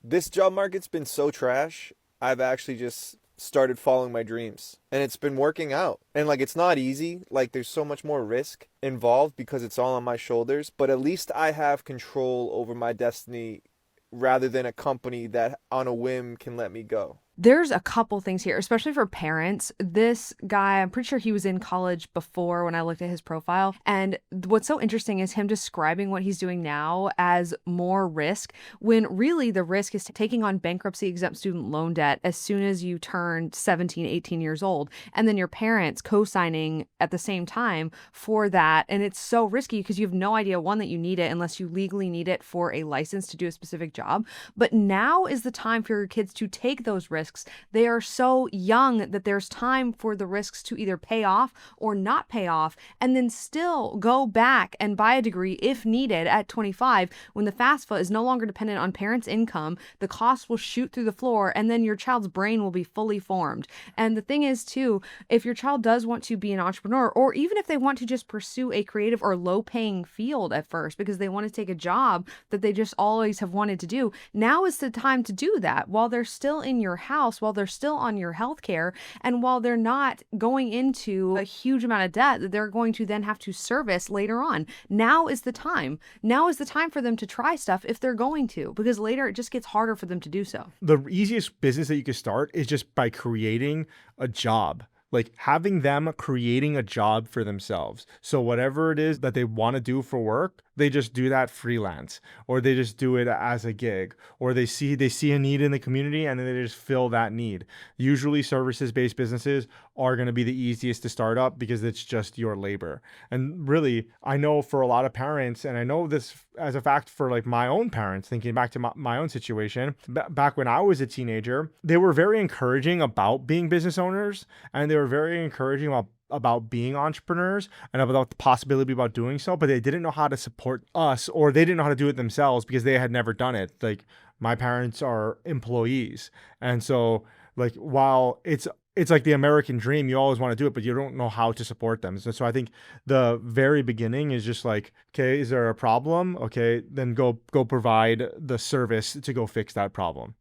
This job market's been so trash. I've actually just started following my dreams and it's been working out. And like it's not easy. Like there's so much more risk involved because it's all on my shoulders, but at least I have control over my destiny rather than a company that on a whim can let me go. There's a couple things here, especially for parents. This guy, I'm pretty sure he was in college before when I looked at his profile. And what's so interesting is him describing what he's doing now as more risk, when really the risk is taking on bankruptcy exempt student loan debt as soon as you turn 17, 18 years old. And then your parents co signing at the same time for that. And it's so risky because you have no idea, one, that you need it unless you legally need it for a license to do a specific job. But now is the time for your kids to take those risks. They are so young that there's time for the risks to either pay off or not pay off, and then still go back and buy a degree if needed at 25 when the FAFSA is no longer dependent on parents' income. The cost will shoot through the floor, and then your child's brain will be fully formed. And the thing is, too, if your child does want to be an entrepreneur, or even if they want to just pursue a creative or low paying field at first because they want to take a job that they just always have wanted to do, now is the time to do that while they're still in your house, while they're still on your health care, and while they're not going into a huge amount of debt that they're going to then have to service later on. Now is the time. Now is the time for them to try stuff if they're going to, because later it just gets harder for them to do so. The easiest business that you could start is just by creating a job. Like having them creating a job for themselves. So whatever it is that they want to do for work, they just do that freelance, or they just do it as a gig, or they see a need in the community and then they just fill that need. Usually services based businesses are going to be the easiest to start up because it's just your labor. And really, I know for a lot of parents, and I know this as a fact for like my own parents, thinking back to my own situation, back when I was a teenager, they were very encouraging about being business owners, and they were very encouraging about being entrepreneurs and about the possibility about doing so, but they didn't know how to support us, or they didn't know how to do it themselves because they had never done it. Like my parents are employees. And so like while it's like the American dream, you always want to do it, but you don't know how to support them. So I think the very beginning is just like, okay, is there a problem? Okay, then go provide the service to go fix that problem.